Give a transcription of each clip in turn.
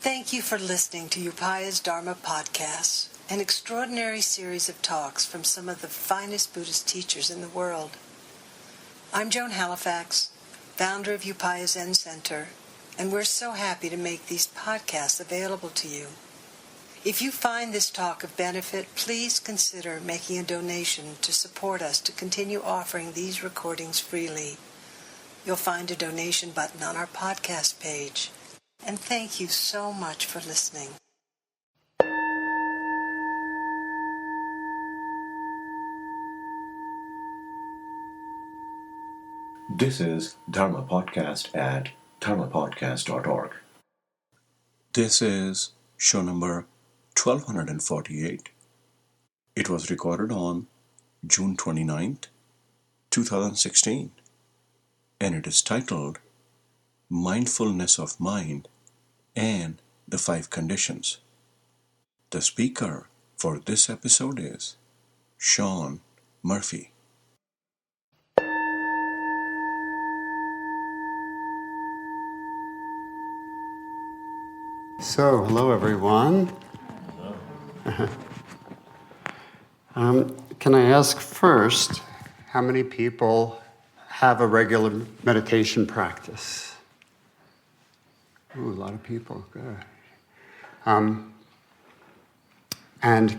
Thank you for listening to Upaya's Dharma podcasts, an extraordinary series of talks from some of the finest Buddhist teachers in the world. I'm Joan Halifax, founder of Upaya Zen Center, and we're so happy to make these podcasts available to you. If you find this talk of benefit, please consider making a donation to support us to continue offering these recordings freely. You'll find a donation button on our podcast page. And thank you so much for listening. This is Dharma Podcast at dharmapodcast.org. This is show number 1248. It was recorded on June 29th, 2016, and it is titled Mindfulness of Mind and the Five Conditions. The speaker for this episode is Sean Murphy. So, hello everyone. Can I ask first, how many people have a regular meditation practice? Ooh, a lot of people, good. And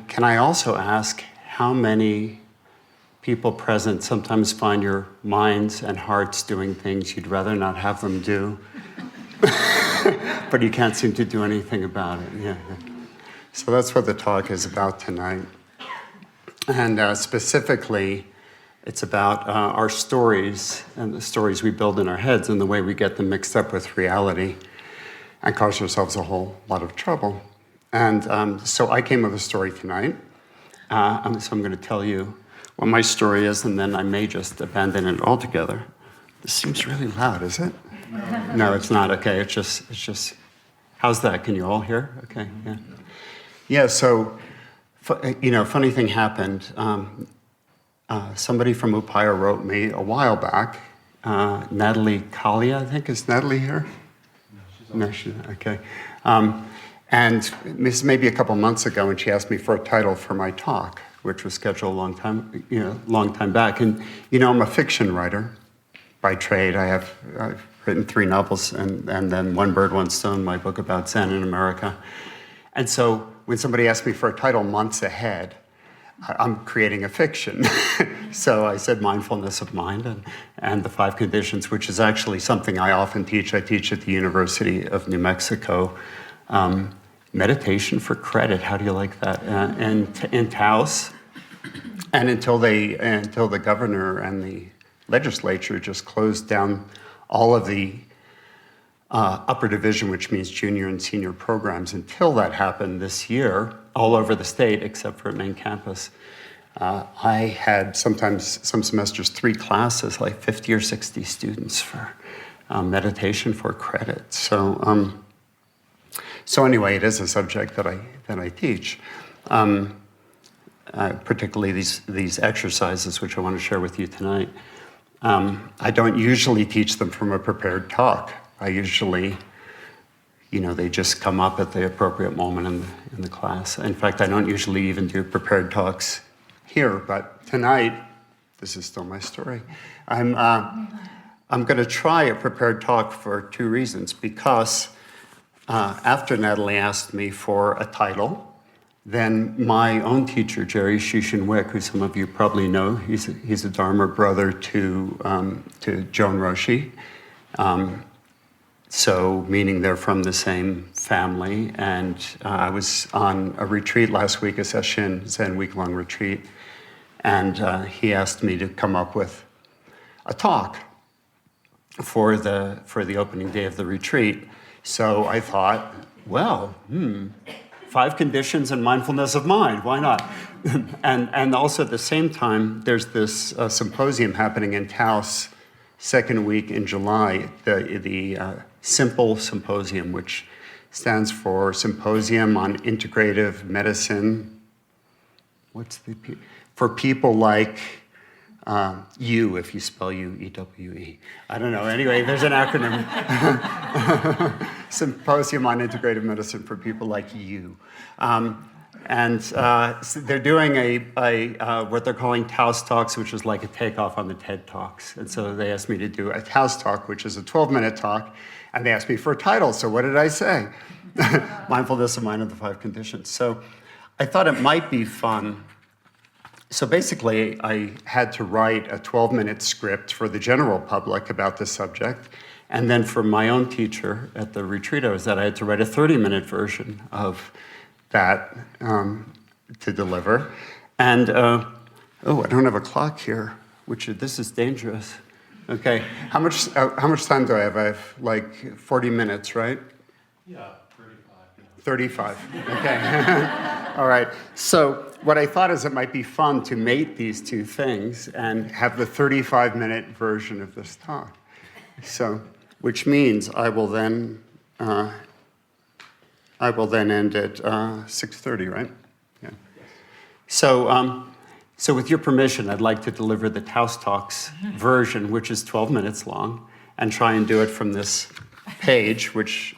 can I also ask how many people present sometimes find your minds and hearts doing things you'd rather not have them do, but you can't seem to do anything about it? Yeah. So that's what the talk is about tonight. And specifically, it's about our stories and the stories we build in our heads and the way we get them mixed up with reality and cause ourselves a whole lot of trouble. And so I came with a story tonight. So I'm going to tell you what my story is, and then I may just abandon it altogether. This seems really loud, is it? No, it's not. Okay, it's just. How's that? Can you all hear? Okay, yeah. Yeah. So, funny thing happened. Somebody from Upaya wrote me a while back. Natalie Kalia, I think, is Natalie here? No, she's okay. And this is maybe a couple months ago, and she asked me for a title for my talk, which was scheduled a long time back. And I'm a fiction writer by trade. I've written 3 novels, and then One Bird, One Stone, my book about Zen in America. And so when somebody asked me for a title months ahead, I'm creating a fiction. So I said Mindfulness of Mind and the Five Conditions, which is actually something I often teach. I teach at the University of New Mexico. Meditation for credit, how do you like that? In Taos. And until the governor and the legislature just closed down all of the upper division, which means junior and senior programs. Until that happened this year, all over the state, except for at main campus, I had sometimes, some semesters, 3 classes, like 50 or 60 students for meditation for credit. So anyway, it is a subject that I teach, particularly these exercises, which I want to share with you tonight. I don't usually teach them from a prepared talk. I usually, they just come up at the appropriate moment in the class. In fact, I don't usually even do prepared talks here, but tonight, this is still my story. I'm going to try a prepared talk for 2 reasons. Because after Natalie asked me for a title, then my own teacher, Jerry Shushin-Wick, who some of you probably know, he's a Dharma brother to Joan Roshi. So meaning they're from the same family. And I was on a retreat last week, a session, Zen week-long retreat. And he asked me to come up with a talk for the opening day of the retreat. So I thought, well, 5 conditions and mindfulness of mind, why not? and also at the same time, there's this symposium happening in Taos, second week in July, the Simple Symposium, which stands for Symposium on Integrative Medicine. For people like U if you spell U-E-W-E. I don't know. Anyway, there's an acronym. Symposium on Integrative Medicine for people like you. So they're doing what they're calling Taos Talks, which is like a takeoff on the TED Talks. And so they asked me to do a Taos Talk, which is a 12-minute talk, and they asked me for a title. So what did I say? Mindfulness of Mind of the Five Conditions. So I thought it might be fun. So basically, I had to write a 12-minute script for the general public about this subject. And then for my own teacher at the retreat I was at, I had to write a 30-minute version of that to deliver. And, I don't have a clock here, this is dangerous. Okay, how much time do I have? I have like 40 minutes, right? Yeah, 35. 35, okay. All right, so what I thought is it might be fun to mate these two things and have the 35-minute version of this talk. So, which means I will then end at 6:30, right? Yeah. So with your permission, I'd like to deliver the Taos Talks version, which is 12 minutes long, and try and do it from this page, which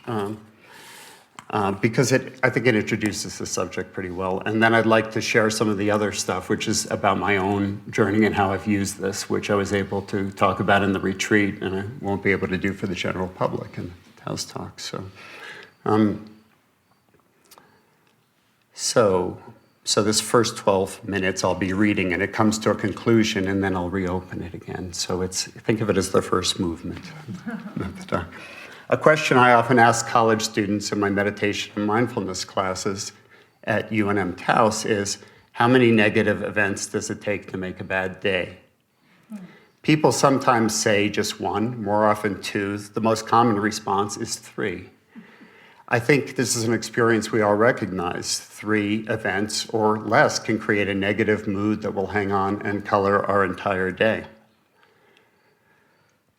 because I think it introduces the subject pretty well. And then I'd like to share some of the other stuff, which is about my own journey and how I've used this, which I was able to talk about in the retreat, and I won't be able to do for the general public in Taos Talks. So this first 12 minutes I'll be reading, and it comes to a conclusion, and then I'll reopen it again. So think of it as the first movement of the talk. A question I often ask college students in my meditation and mindfulness classes at UNM Taos is, how many negative events does it take to make a bad day? People sometimes say just one, more often two. The most common response is 3. I think this is an experience we all recognize. 3 events or less can create a negative mood that will hang on and color our entire day.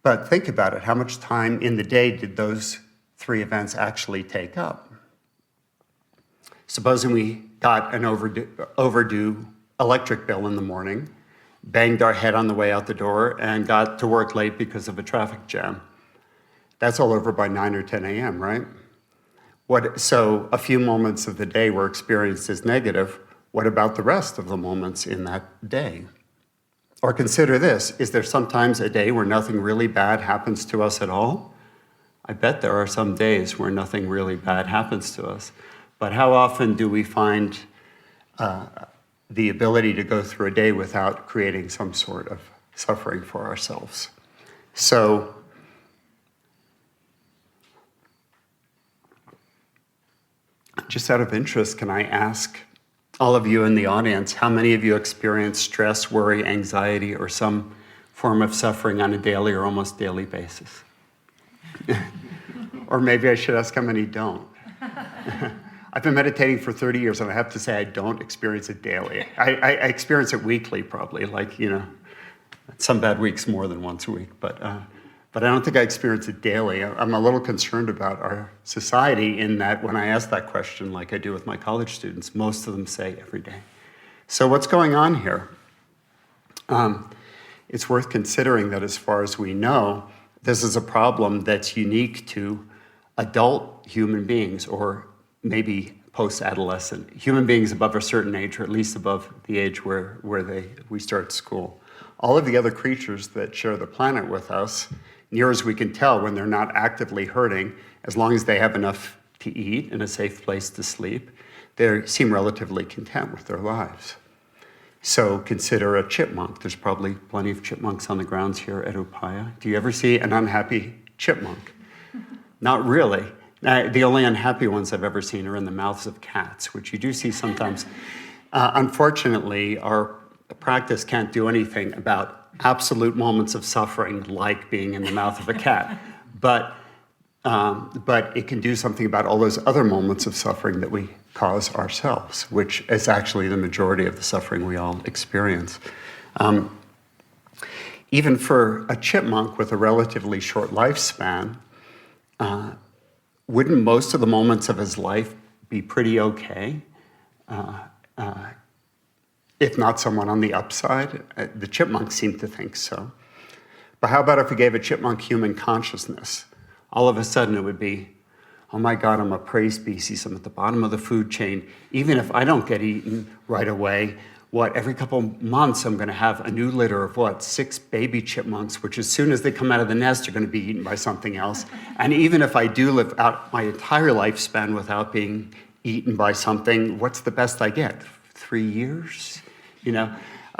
But think about it. How much time in the day did those 3 events actually take up? Supposing we got an overdue electric bill in the morning, banged our head on the way out the door, and got to work late because of a traffic jam. That's all over by 9 or 10 a.m., right? So a few moments of the day were experienced as negative. What about the rest of the moments in that day? Or consider this, is there sometimes a day where nothing really bad happens to us at all? I bet there are some days where nothing really bad happens to us. But how often do we find the ability to go through a day without creating some sort of suffering for ourselves? So, just out of interest, can I ask all of you in the audience, how many of you experience stress, worry, anxiety, or some form of suffering on a daily or almost daily basis? Or maybe I should ask how many don't. I've been meditating for 30 years, and I have to say I don't experience it daily. I experience it weekly, probably, some bad weeks more than once a week, but I don't think I experience it daily. I'm a little concerned about our society in that when I ask that question, like I do with my college students, most of them say every day. So what's going on here? It's worth considering that as far as we know, this is a problem that's unique to adult human beings, or maybe post-adolescent. Human beings above a certain age, or at least above the age where we start school. All of the other creatures that share the planet with us, near as we can tell, when they're not actively hurting, as long as they have enough to eat and a safe place to sleep, they seem relatively content with their lives. So consider a chipmunk. There's probably plenty of chipmunks on the grounds here at Upaya. Do you ever see an unhappy chipmunk? Not really. The only unhappy ones I've ever seen are in the mouths of cats, which you do see sometimes. Unfortunately, our practice can't do anything about absolute moments of suffering like being in the mouth of a cat. But it can do something about all those other moments of suffering that we cause ourselves, which is actually the majority of the suffering we all experience. Even for a chipmunk with a relatively short lifespan, wouldn't most of the moments of his life be pretty okay? if not someone on the upside. The chipmunks seem to think so. But how about if we gave a chipmunk human consciousness? All of a sudden it would be, oh my God, I'm a prey species. I'm at the bottom of the food chain. Even if I don't get eaten right away, every couple months I'm going to have a new litter of 6 baby chipmunks, which as soon as they come out of the nest are going to be eaten by something else. And even if I do live out my entire lifespan without being eaten by something, what's the best I get? 3 years?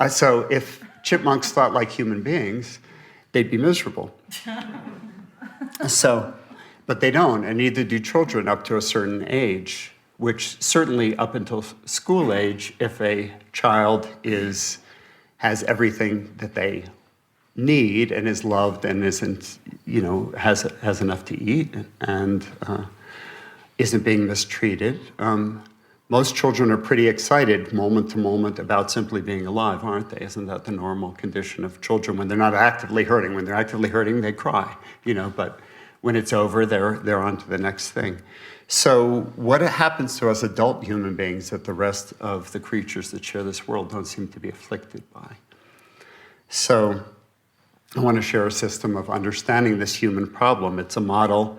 So if chipmunks thought like human beings, they'd be miserable. But they don't, and neither do children up to a certain age, which certainly up until school age, if a child has everything that they need and is loved and isn't, has enough to eat and isn't being mistreated. Most children are pretty excited moment to moment about simply being alive, aren't they? Isn't that the normal condition of children when they're not actively hurting? When they're actively hurting, they cry, but when it's over, they're on to the next thing. So what happens to us adult human beings that the rest of the creatures that share this world don't seem to be afflicted by? So I want to share a system of understanding this human problem. It's a model.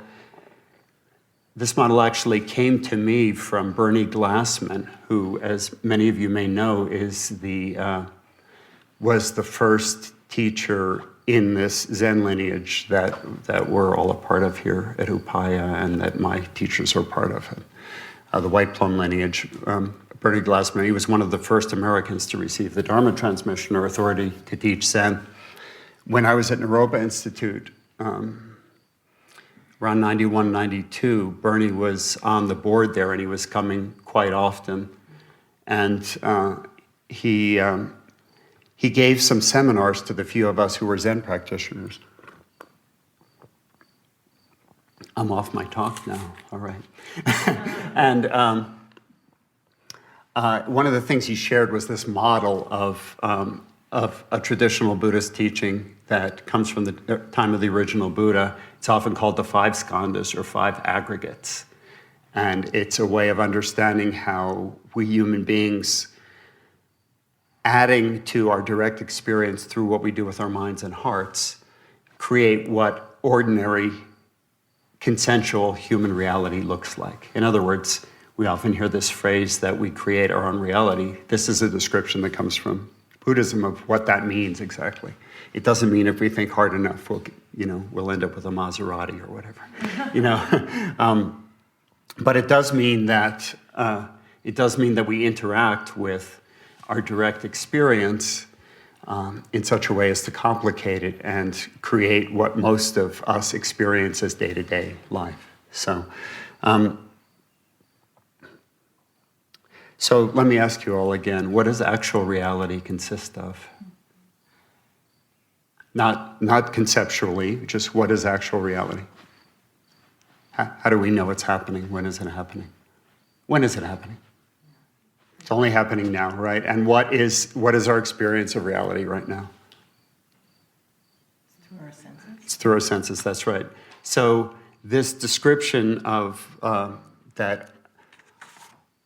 This model actually came to me from Bernie Glassman, who, as many of you may know, was the first teacher in this Zen lineage that we're all a part of here at Upaya and that my teachers are part of it. The White Plum lineage. Bernie Glassman, he was one of the first Americans to receive the Dharma transmission or authority to teach Zen. When I was at Naropa Institute, around 91, 92, Bernie was on the board there and he was coming quite often. And he gave some seminars to the few of us who were Zen practitioners. I'm off my talk now, all right. And one of the things he shared was this model of a traditional Buddhist teaching that comes from the time of the original Buddha. It's often called the 5 skandhas or 5 aggregates. And it's a way of understanding how we human beings, adding to our direct experience through what we do with our minds and hearts, create what ordinary consensual human reality looks like. In other words, we often hear this phrase that we create our own reality. This is a description that comes from Buddhism of what that means exactly. It doesn't mean if we think hard enough, we'll end up with a Maserati or whatever, But it does mean that we interact with our direct experience in such a way as to complicate it and create what most of us experience as day-to-day life. So let me ask you all again, what does actual reality consist of? Not conceptually, just what is actual reality? How do we know it's happening? When is it happening? When is it happening? It's only happening now, right? And what is our experience of reality right now? Through our senses. It's through our senses, that's right. So this description of that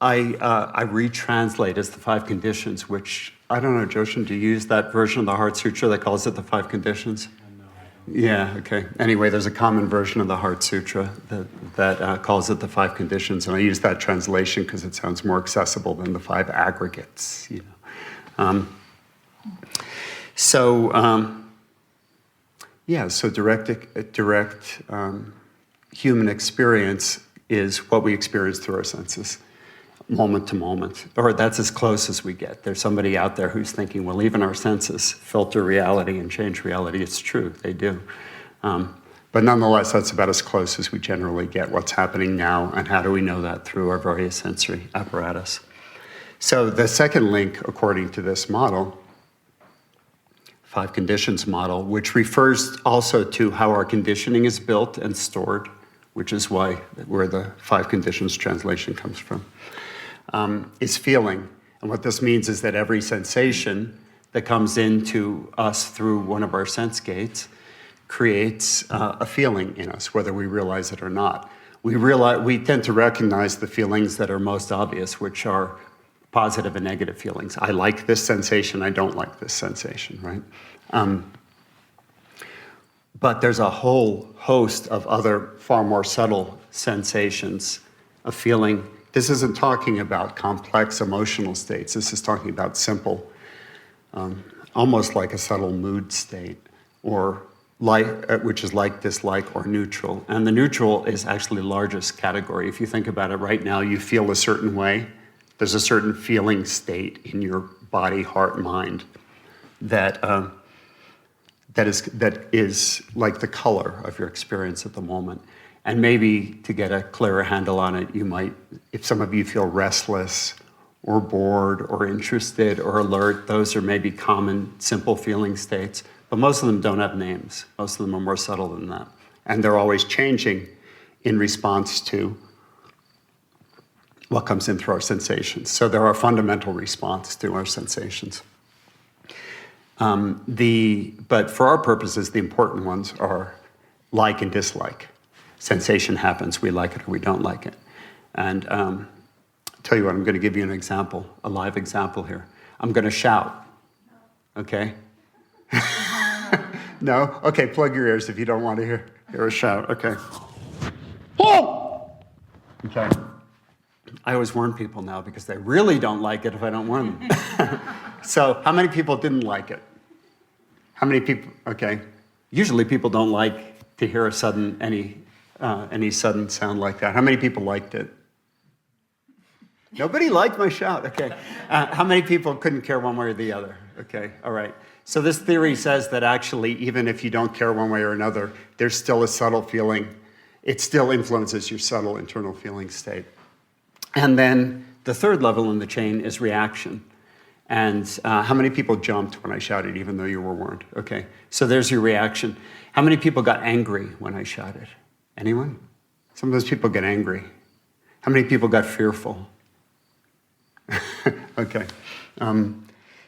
I retranslate as the 5 conditions, which, I don't know, Joshin, do you use that version of the Heart Sutra that calls it the 5 conditions? No, I don't. Yeah, okay. Anyway, there's a common version of the Heart Sutra that calls it the 5 conditions, and I use that translation because it sounds more accessible than the 5 aggregates, So direct human experience is what we experience through our senses, moment to moment, or that's as close as we get. There's somebody out there who's thinking, well, even our senses filter reality and change reality. It's true, they do. But nonetheless, that's about as close as we generally get what's happening now, and how do we know that? Through our various sensory apparatus. So the second link, according to this model, 5 conditions model, which refers also to how our conditioning is built and stored, which is where the 5 conditions translation comes from, is feeling. And what this means is that every sensation that comes into us through one of our sense gates creates a feeling in us, whether we realize it or not. We tend to recognize the feelings that are most obvious, which are positive and negative feelings. I like this sensation, I don't like this sensation, right? But there's a whole host of other far more subtle sensations of feeling. This isn't talking about complex emotional states. This is talking about simple, almost like a subtle mood state, or which is like, dislike, or neutral. And the neutral is actually the largest category. If you think about it right now, you feel a certain way. There's a certain feeling state in your body, heart, mind that is like the color of your experience at the moment. And maybe to get a clearer handle on it, you might, if some of you feel restless or bored or interested or alert, those are maybe common, simple feeling states. But most of them don't have names. Most of them are more subtle than that. And they're always changing in response to what comes in through our sensations. So there are fundamental responses to our sensations. But for our purposes, the important ones are like and dislike. Sensation happens, we like it or we don't like it. And I'll tell you what, I'm going to give you an example, a live example here. I'm going to shout, okay? No? Okay, plug your ears if you don't want to hear a shout, okay. Okay. I always warn people now because they really don't like it if I don't warn them. So how many people didn't like it? How many people, okay. Usually people don't like to hear any sudden sound like that. How many people liked it? Nobody liked my shout, okay. How many people couldn't care one way or the other? Okay, all right. So this theory says that actually, even if you don't care one way or another, there's still a subtle feeling. It still influences your subtle internal feeling state. And then the third level in the chain is reaction. And how many people jumped when I shouted, even though you were warned? Okay, so there's your reaction. How many people got angry when I shouted? Anyone? Some of those people get angry. How many people got fearful? Okay.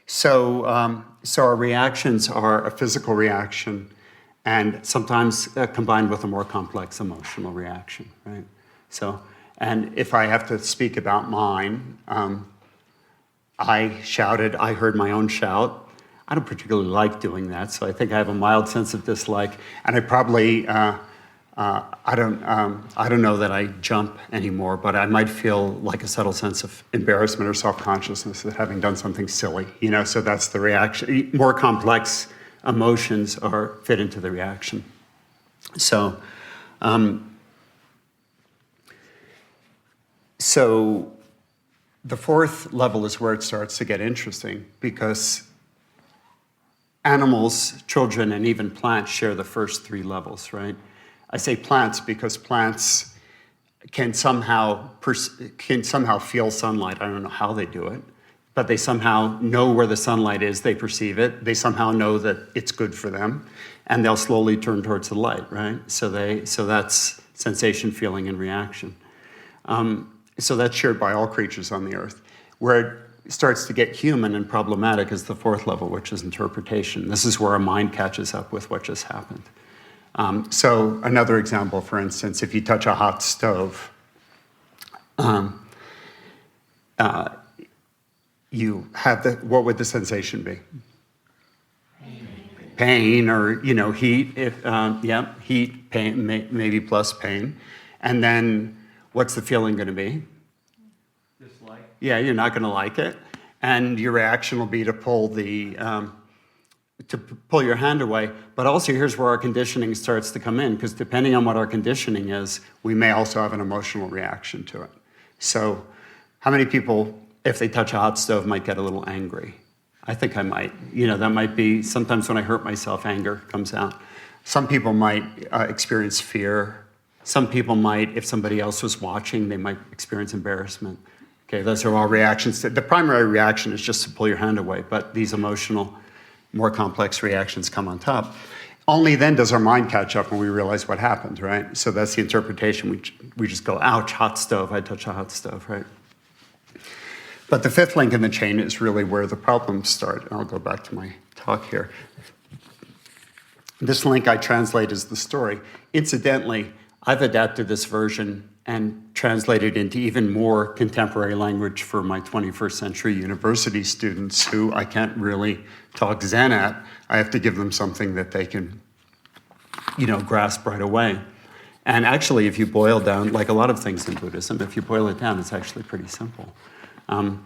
So our reactions are a physical reaction and sometimes combined with a more complex emotional reaction, right? So, and if I have to speak about mine, I shouted, I heard my own shout. I don't particularly like doing that, so I think I have a mild sense of dislike, and I probably, I don't know that I jump anymore, but I might feel like a subtle sense of embarrassment or self-consciousness at having done something silly, so that's the reaction. More complex emotions fit into the reaction. So the fourth level is where it starts to get interesting because animals, children, and even plants share the first three levels, right? I say plants because plants can somehow feel sunlight. I don't know how they do it, but they somehow know where the sunlight is. They perceive it. They somehow know that it's good for them, and they'll slowly turn towards the light, right? So that's sensation, feeling, and reaction. So that's shared by all creatures on the earth. Where it starts to get human and problematic is the fourth level, which is interpretation. This is where our mind catches up with what just happened. So another example, for instance, if you touch a hot stove, you have what would the sensation be? Pain or, heat, heat, pain, maybe plus pain. And then what's the feeling going to be? Dislike. Yeah, you're not going to like it. And your reaction will be to pull your hand away. But also here's where our conditioning starts to come in, because depending on what our conditioning is, we may also have an emotional reaction to it. So how many people, if they touch a hot stove, might get a little angry? I think I might. That might be, sometimes when I hurt myself, anger comes out. Some people might experience fear. Some people might, if somebody else was watching, they might experience embarrassment. Okay, those are all reactions. The primary reaction is just to pull your hand away, but these emotional, more complex reactions come on top. Only then does our mind catch up when we realize what happened, right? So that's the interpretation. We just go, ouch, hot stove, I touched a hot stove, right? But the fifth link in the chain is really where the problems start. And I'll go back to my talk here. This link I translate as the story. Incidentally, I've adapted this version and translated into even more contemporary language for my 21st century university students who I can't really talk Zen at. I have to give them something that they can, grasp right away. And actually, if you boil down, like a lot of things in Buddhism, if you boil it down, it's actually pretty simple. And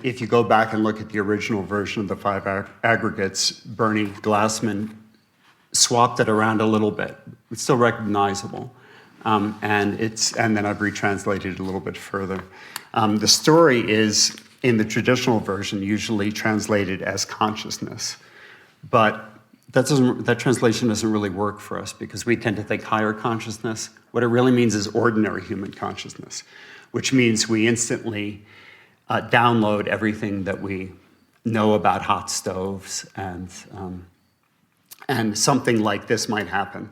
if you go back and look at the original version of the five aggregates, Bernie Glassman swapped it around a little bit. It's still recognizable. And then I've retranslated it a little bit further. The story is, in the traditional version, usually translated as consciousness. But that translation doesn't really work for us because we tend to think higher consciousness. What it really means is ordinary human consciousness, which means we instantly download everything that we know about hot stoves, and something like this might happen.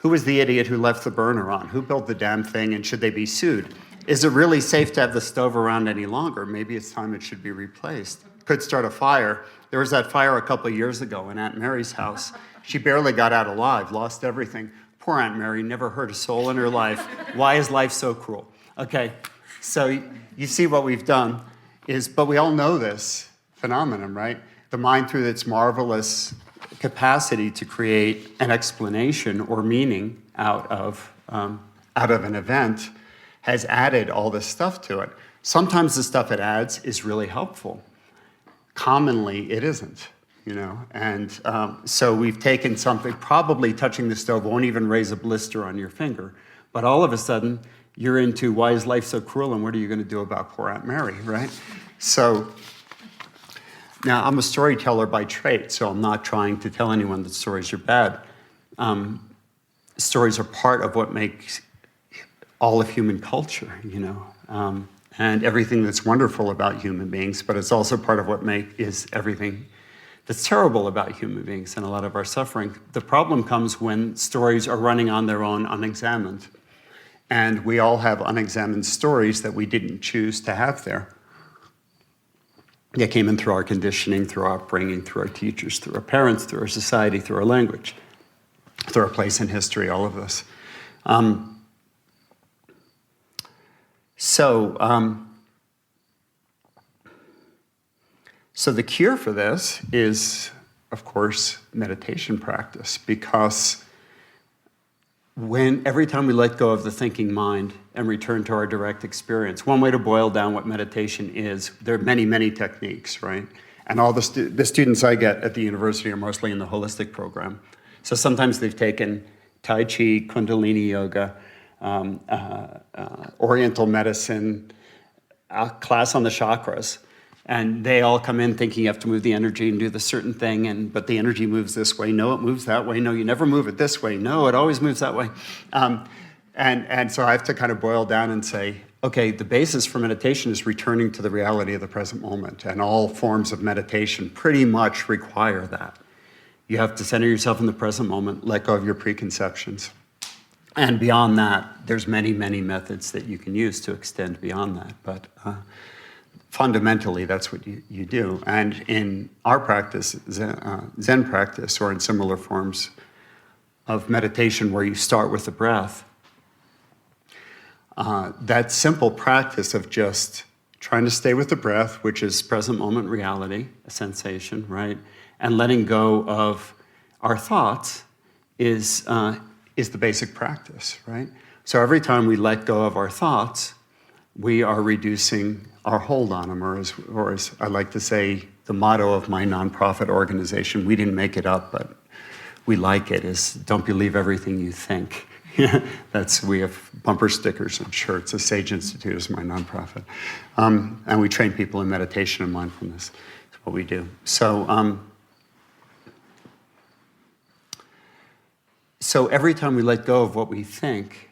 Who was the idiot who left the burner on? Who built the damn thing, and should they be sued? Is it really safe to have the stove around any longer? Maybe it's time it should be replaced. Could start a fire. There was that fire a couple of years ago in Aunt Mary's house. She barely got out alive, lost everything. Poor Aunt Mary, never hurt a soul in her life. Why is life so cruel? Okay, so you see what we've done but we all know this phenomenon, right? The mind, through its marvelous capacity to create an explanation or meaning out of an event, has added all this stuff to it. Sometimes the stuff it adds is really helpful. Commonly, it isn't, And so we've taken something, probably touching the stove won't even raise a blister on your finger, but all of a sudden, you're into why is life so cruel and what are you going to do about poor Aunt Mary, right? So now I'm a storyteller by trait, so I'm not trying to tell anyone that stories are bad. Stories are part of what makes all of human culture, and everything that's wonderful about human beings, but it's also part of what is everything that's terrible about human beings and a lot of our suffering. The problem comes when stories are running on their own unexamined. And we all have unexamined stories that we didn't choose to have there. They came in through our conditioning, through our upbringing, through our teachers, through our parents, through our society, through our language, through our place in history, all of this. So the cure for this is, of course, meditation practice, because every time we let go of the thinking mind and return to our direct experience, one way to boil down what meditation is, there are many, many techniques, right? And all the students I get at the university are mostly in the holistic program. So sometimes they've taken Tai Chi, Kundalini Yoga, Oriental medicine, a class on the chakras, and they all come in thinking you have to move the energy and do the certain thing, but the energy moves this way. No, it moves that way. No, you never move it this way. No, it always moves that way. And so I have to kind of boil down and say, okay, the basis for meditation is returning to the reality of the present moment, and all forms of meditation pretty much require that. You have to center yourself in the present moment, let go of your preconceptions. And beyond that, there's many, many methods that you can use to extend beyond that. But fundamentally, that's what you do. And in our practice, Zen practice, or in similar forms of meditation where you start with the breath, that simple practice of just trying to stay with the breath, which is present moment reality, a sensation, right? And letting go of our thoughts is the basic practice, right? So every time we let go of our thoughts, we are reducing our hold on them, or as I like to say, the motto of my nonprofit organization, we didn't make it up, but we like it, is don't believe everything you think. We have bumper stickers and shirts. The Sage Institute is my nonprofit. And we train people in meditation and mindfulness. That's what we do. So every time we let go of what we think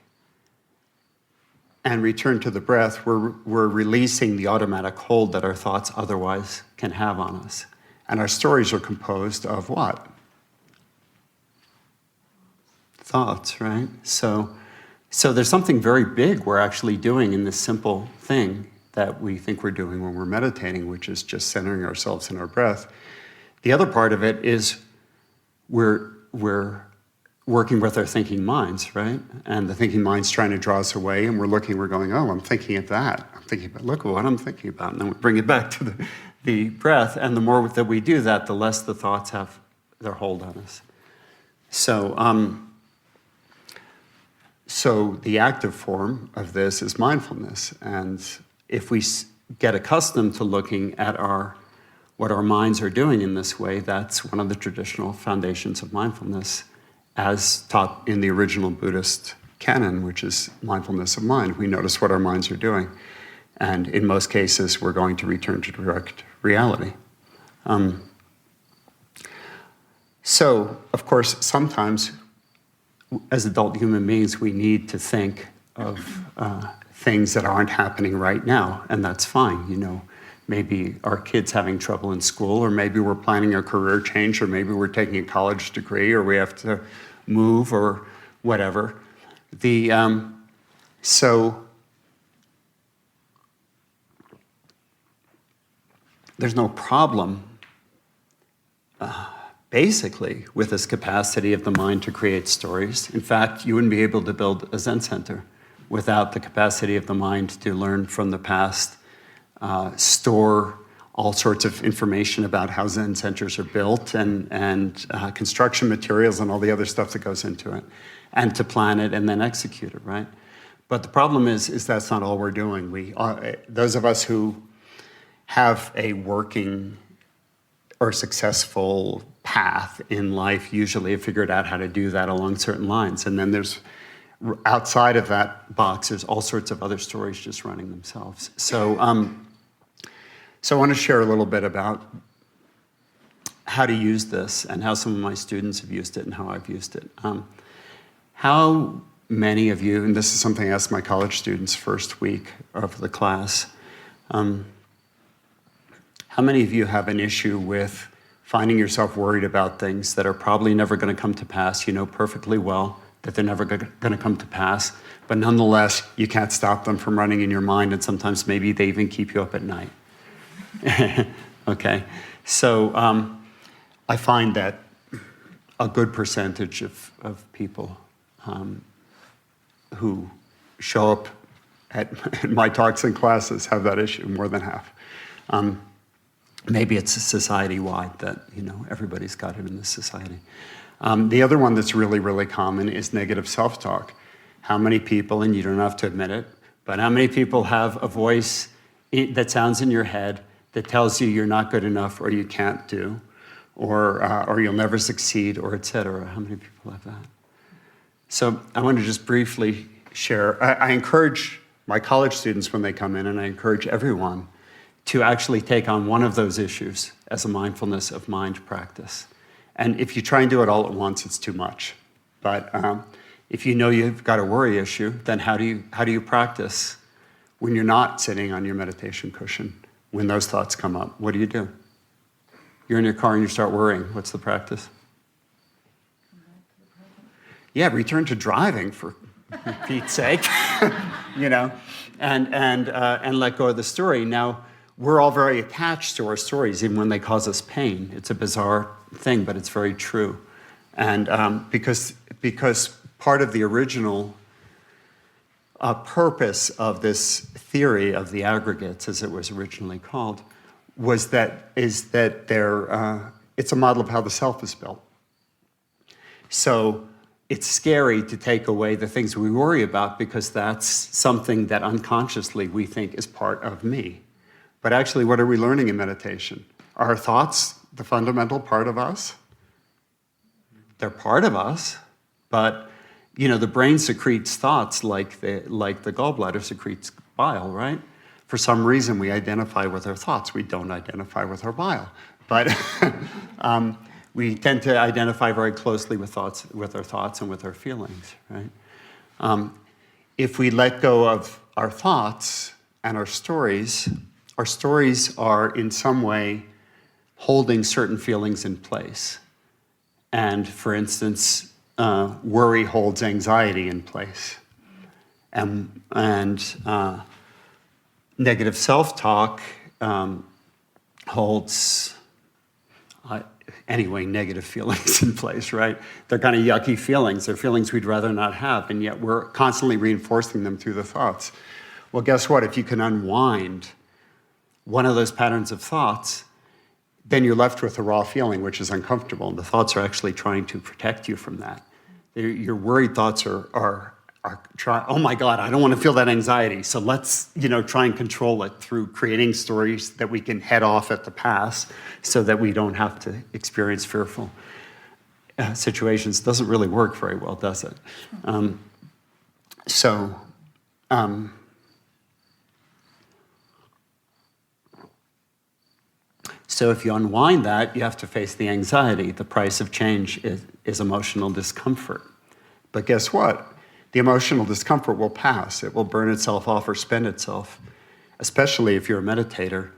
and return to the breath, we're releasing the automatic hold that our thoughts otherwise can have on us. And our stories are composed of what? Thoughts, right? So there's something very big we're actually doing in this simple thing that we think we're doing when we're meditating, which is just centering ourselves in our breath. The other part of it is we're working with our thinking minds, right? And the thinking mind's trying to draw us away, and we're going, oh, I'm thinking of that. I'm thinking about, look at what I'm thinking about. And then we bring it back to the breath, and the more that we do that, the less the thoughts have their hold on us. So, so the active form of this is mindfulness. And if we get accustomed to looking at what our minds are doing in this way, that's one of the traditional foundations of mindfulness, as taught in the original Buddhist canon, which is mindfulness of mind. We notice what our minds are doing. And in most cases, we're going to return to direct reality. So, of course, sometimes, as adult human beings, we need to think of things that aren't happening right now, and that's fine. You know, maybe our kid's having trouble in school, or maybe we're planning a career change, or maybe we're taking a college degree, or we have to move, or whatever. So there's no problem, basically, with this capacity of the mind to create stories. In fact, you wouldn't be able to build a Zen center without the capacity of the mind to learn from the past, store all sorts of information about how Zen centers are built, and construction materials and all the other stuff that goes into it, and to plan it and then execute it, right? But the problem is that's not all we're doing. Those of us who have a working or successful path in life usually have figured out how to do that along certain lines. And then there's, outside of that box, there's all sorts of other stories just running themselves. So I want to share a little bit about how to use this and how some of my students have used it and how I've used it. How many of you, and this is something I asked my college students first week of the class, how many of you have an issue with finding yourself worried about things that are probably never going to come to pass? You know perfectly well that they're never going to come to pass, but nonetheless, you can't stop them from running in your mind, and sometimes maybe they even keep you up at night. Okay, so I find that a good percentage of people who show up at my talks and classes have that issue, more than half. Maybe it's society-wide that, you know, everybody's got it in this society. The other one that's really, really common is negative self-talk. How many people, and you don't have to admit it, but how many people have a voice that sounds in your head that tells you you're not good enough, or you can't do, or you'll never succeed, or et cetera? How many people have that? So I want to just briefly share. I encourage my college students when they come in, and I encourage everyone to actually take on one of those issues as a mindfulness of mind practice. And if you try and do it all at once, it's too much. But if you know you've got a worry issue, then how do you practice when you're not sitting on your meditation cushion? When those thoughts come up, what do? You're in your car and you start worrying. What's the practice? Yeah, return to driving, for Pete's sake, you know, and let go of the story. Now, we're all very attached to our stories, even when they cause us pain. It's a bizarre thing, but it's very true. And because part of the original purpose of this theory of the aggregates, as it was originally called, is that it's a model of how the self is built. So it's scary to take away the things we worry about, because that's something that unconsciously we think is part of me. But actually, what are we learning in meditation? Are our thoughts the fundamental part of us? They're part of us, but you know, the brain secretes thoughts like the gallbladder secretes bile, right? For some reason, we identify with our thoughts. We don't identify with our bile, but we tend to identify very closely with our thoughts and with our feelings, right? If we let go of our thoughts and our stories are in some way holding certain feelings in place. And for instance, worry holds anxiety in place. And negative self-talk holds anyway, negative feelings in place, right? They're kind of yucky feelings. They're feelings we'd rather not have, and yet we're constantly reinforcing them through the thoughts. Well, guess what? If you can unwind one of those patterns of thoughts, then you're left with a raw feeling, which is uncomfortable. And the thoughts are actually trying to protect you from that. Your worried thoughts are trying, oh my God, I don't want to feel that anxiety. So let's, try and control it through creating stories that we can head off at the pass so that we don't have to experience fearful situations. It doesn't really work very well, does it? So if you unwind that, you have to face the anxiety. The price of change is emotional discomfort. But guess what? The emotional discomfort will pass. It will burn itself off or spend itself, especially if you're a meditator,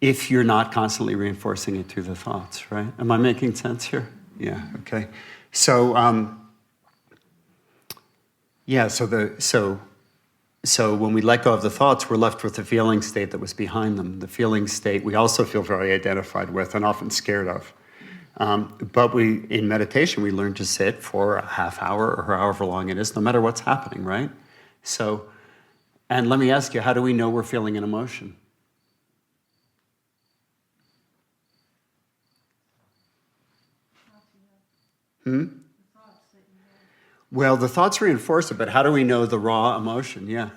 if you're not constantly reinforcing it through the thoughts, right? Am I making sense here? Yeah, okay. So when we let go of the thoughts, we're left with the feeling state that was behind them. The feeling state we also feel very identified with and often scared of. But in meditation, we learn to sit for a half hour or however long it is, no matter what's happening, right? So, and let me ask you, how do we know we're feeling an emotion? Well, the thoughts reinforce it, but how do we know the raw emotion? Yeah.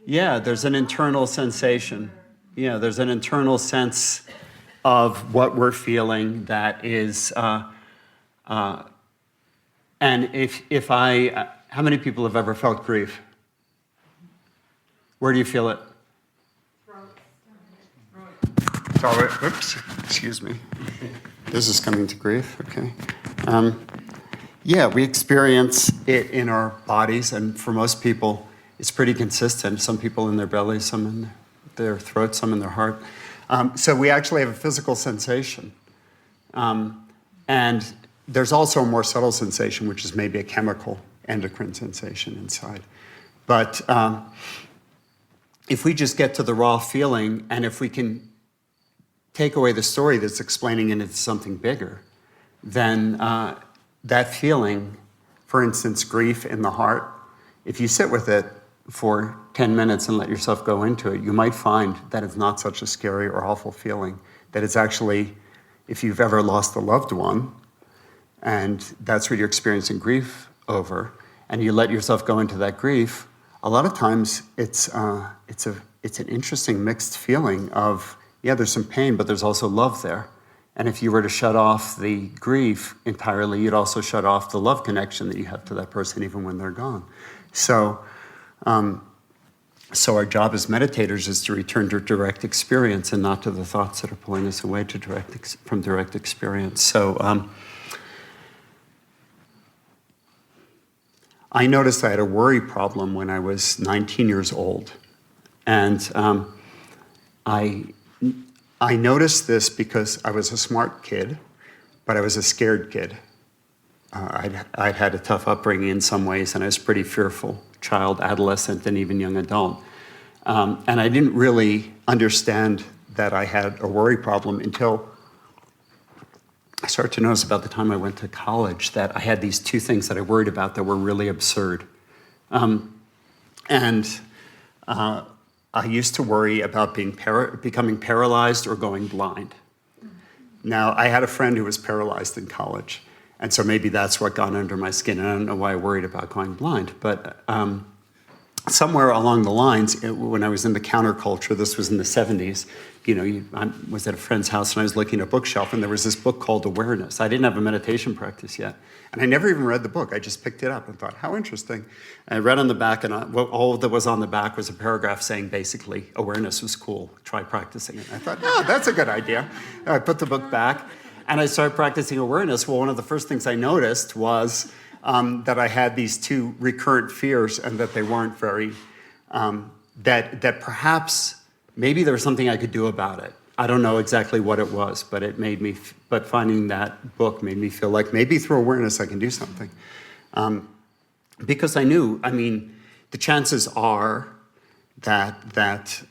Yeah, there's an internal sensation. Yeah, there's an internal sense of what we're feeling that is, and if I, how many people have ever felt grief? Where do you feel it? Sorry, oops, excuse me. This is coming to grief, okay. Yeah, we experience it in our bodies, and for most people, it's pretty consistent. Some people in their belly, some in their throat, some in their heart. So we actually have a physical sensation. And there's also a more subtle sensation, which is maybe a chemical endocrine sensation inside. But if we just get to the raw feeling, and if we can take away the story that's explaining it into something bigger, then that feeling, for instance, grief in the heart, if you sit with it for 10 minutes and let yourself go into it, you might find that it's not such a scary or awful feeling, that it's actually, if you've ever lost a loved one, and that's what you're experiencing grief over, and you let yourself go into that grief, a lot of times it's an interesting mixed feeling of, yeah, there's some pain, but there's also love there. And if you were to shut off the grief entirely, you'd also shut off the love connection that you have to that person even when they're gone. So our job as meditators is to return to direct experience and not to the thoughts that are pulling us away from direct experience. So I noticed I had a worry problem when I was 19 years old. And I noticed this because I was a smart kid, but I was a scared kid. I'd had a tough upbringing in some ways, and I was a pretty fearful child, adolescent, and even young adult. And I didn't really understand that I had a worry problem until I started to notice about the time I went to college that I had these two things that I worried about that were really absurd. I used to worry about becoming paralyzed or going blind. Now, I had a friend who was paralyzed in college, and so maybe that's what got under my skin. And I don't know why I worried about going blind, but somewhere along the lines, when I was in the counterculture, this was in the 70s, I was at a friend's house and I was looking at a bookshelf and there was this book called Awareness. I didn't have a meditation practice yet. And I never even read the book. I just picked it up and thought, how interesting. And I read on the back, and all that was on the back was a paragraph saying basically, awareness was cool. Try practicing it. I thought, that's a good idea. I put the book back and I started practicing awareness. Well, one of the first things I noticed was that I had these two recurrent fears and that they weren't very, that perhaps maybe there was something I could do about it. I don't know exactly what it was, but but finding that book made me feel like maybe through awareness I can do something. Because I knew, the chances are that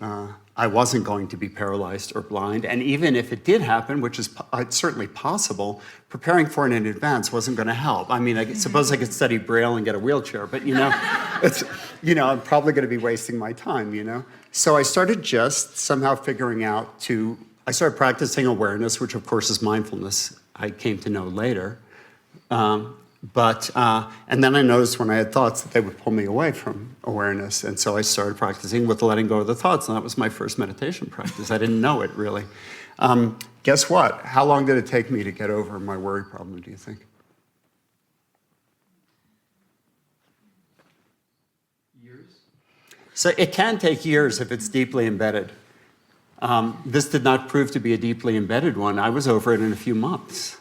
I wasn't going to be paralyzed or blind. And even if it did happen, which is certainly possible, preparing for it in advance wasn't going to help. I mean, I suppose I could study Braille and get a wheelchair, but I'm probably going to be wasting my time, So I started just somehow figuring out I started practicing awareness, which of course is mindfulness, I came to know later. And then I noticed when I had thoughts that they would pull me away from awareness. And so I started practicing with letting go of the thoughts. And that was my first meditation practice. I didn't know it, really. Guess what? How long did it take me to get over my worry problem, do you think? Years? So it can take years if it's deeply embedded. This did not prove to be a deeply embedded one. I was over it in a few months.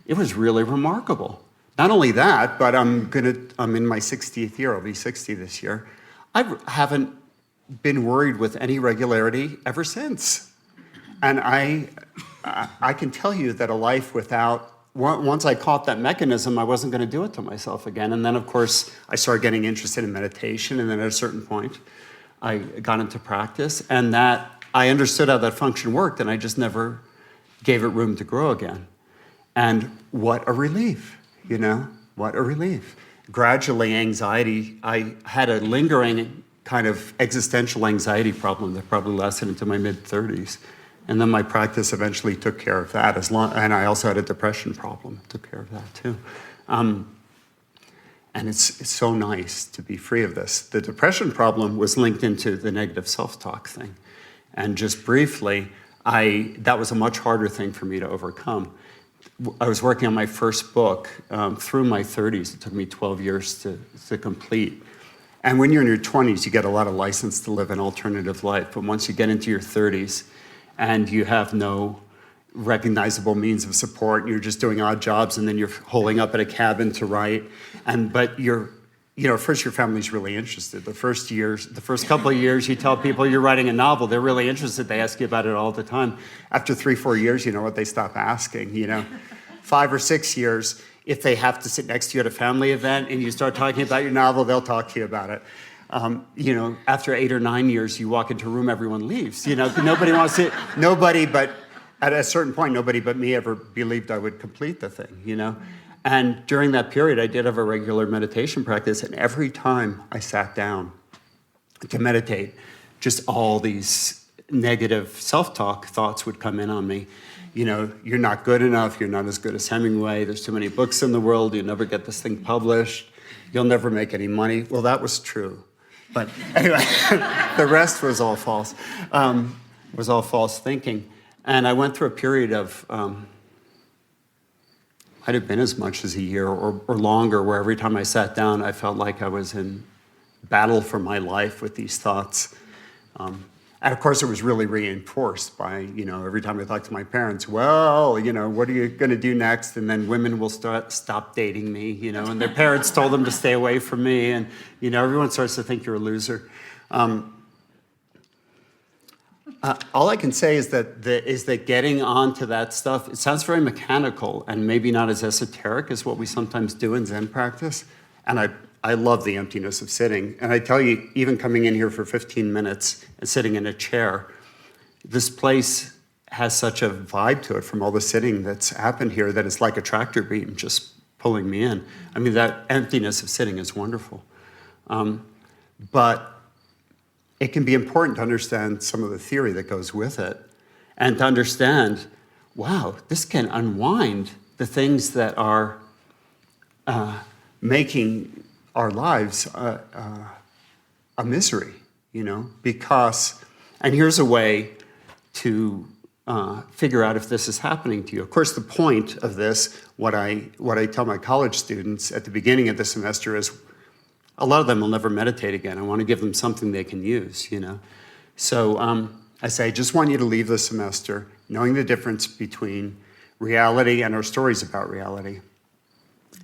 It was really remarkable. Not only that, but I'm in my 60th year. I'll be 60 this year. I haven't been worried with any regularity ever since. And I can tell you that a life without, once I caught that mechanism, I wasn't going to do it to myself again. And then, of course, I started getting interested in meditation. And then at a certain point, I got into practice. And that I understood how that function worked. And I just never gave it room to grow again. And what a relief. What a relief. Gradually, anxiety, I had a lingering kind of existential anxiety problem that probably lasted into my mid-30s. And then my practice eventually took care of that. And I also had a depression problem, took care of that too. And it's so nice to be free of this. The depression problem was linked into the negative self-talk thing. And just briefly, that was a much harder thing for me to overcome. I was working on my first book through my 30s. It took me 12 years to complete. And when you're in your 20s, you get a lot of license to live an alternative life. But once you get into your 30s and you have no recognizable means of support, and you're just doing odd jobs, and then you're holding up at a cabin to write, but first your family's really interested. The first couple of years, you tell people you're writing a novel, they're really interested. They ask you about it all the time. After 3-4 years, you know what, they stop asking, 5 or 6 years, if they have to sit next to you at a family event and you start talking about your novel, they'll talk to you about it. After 8 or 9 years, you walk into a room, everyone leaves. Nobody wants it. But at a certain point, nobody but me ever believed I would complete the thing, And during that period, I did have a regular meditation practice, and every time I sat down to meditate, just all these negative self-talk thoughts would come in on me. You're not good enough, you're not as good as Hemingway, there's too many books in the world, you'll never get this thing published, you'll never make any money. Well, that was true. But anyway, the rest was all false. Was all false thinking. And I went through a period of, might have been as much as a year or longer, where every time I sat down, I felt like I was in battle for my life with these thoughts. And of course, it was really reinforced by, every time I talked to my parents, well, what are you going to do next? And then women will stop dating me, and their parents told them to stay away from me. And, everyone starts to think you're a loser. All I can say is that getting onto that stuff, it sounds very mechanical and maybe not as esoteric as what we sometimes do in Zen practice. And I love the emptiness of sitting. And I tell you, even coming in here for 15 minutes and sitting in a chair, this place has such a vibe to it from all the sitting that's happened here that it's like a tractor beam just pulling me in. I mean, that emptiness of sitting is wonderful. But it can be important to understand some of the theory that goes with it and to understand, wow, this can unwind the things that are making our lives a misery, because, and here's a way to figure out if this is happening to you. Of course, the point of this, what I tell my college students at the beginning of the semester is, a lot of them will never meditate again. I want to give them something they can use, So I say, I just want you to leave the semester knowing the difference between reality and our stories about reality,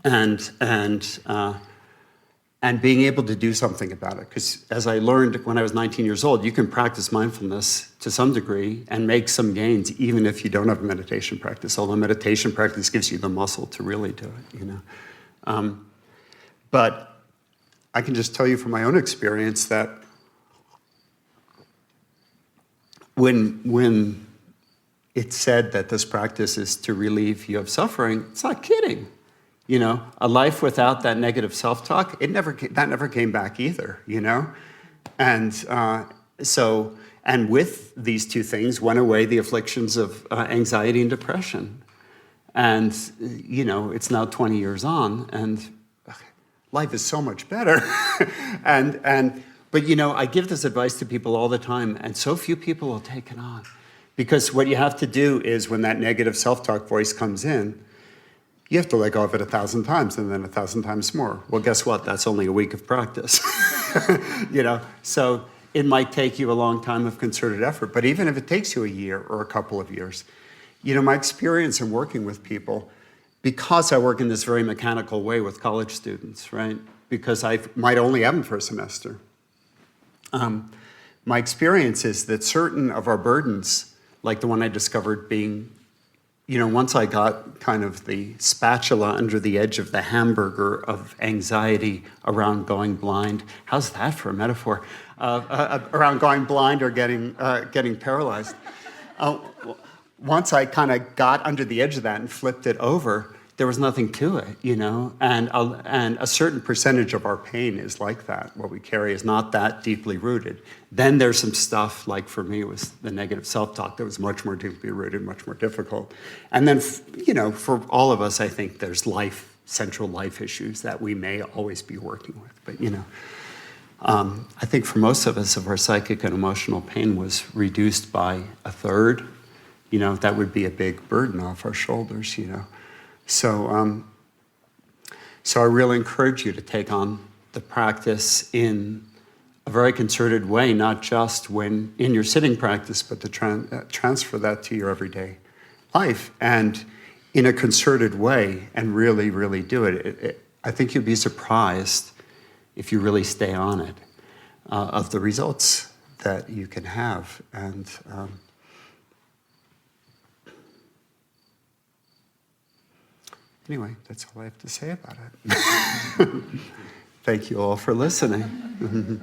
and being able to do something about it. Because as I learned when I was 19 years old, you can practice mindfulness to some degree and make some gains even if you don't have a meditation practice, although meditation practice gives you the muscle to really do it, But I can just tell you from my own experience that when it's said that this practice is to relieve you of suffering, it's not kidding. You know, a life without that negative self-talk, that never came back either, you know? And and with these two things went away the afflictions of anxiety and depression. And, you know, it's now 20 years on, and life is so much better. But, you know, I give this advice to people all the time, and so few people will take it on. Because what you have to do is when that negative self-talk voice comes in, you have to let go of it 1,000 times and then 1,000 times more. Well, guess what? That's only a week of practice. You know, so it might take you a long time of concerted effort. But even if it takes you a year or a couple of years, you know, my experience in working with people, because I work in this very mechanical way with college students, right? Because I might only have them for a semester. My experience is that certain of our burdens, like the one I discovered being, you know, once I got kind of the spatula under the edge of the hamburger of anxiety around going blind. How's that for a metaphor? Around going blind or getting paralyzed. Once I kind of got under the edge of that and flipped it over, there was nothing to it, you know? And a certain percentage of our pain is like that. What we carry is not that deeply rooted. Then there's some stuff, like for me, it was the negative self-talk that was much more deeply rooted, much more difficult. And then, you know, for all of us, I think there's central life issues that we may always be working with. But, you know, I think for most of us, if our psychic and emotional pain was reduced by a third, you know, that would be a big burden off our shoulders, you know. So I really encourage you to take on the practice in a very concerted way, not just when in your sitting practice, but to transfer that to your everyday life and in a concerted way and really, really do it. I think you'll be surprised if you really stay on it of the results that you can have. And anyway, that's all I have to say about it. Thank you all for listening.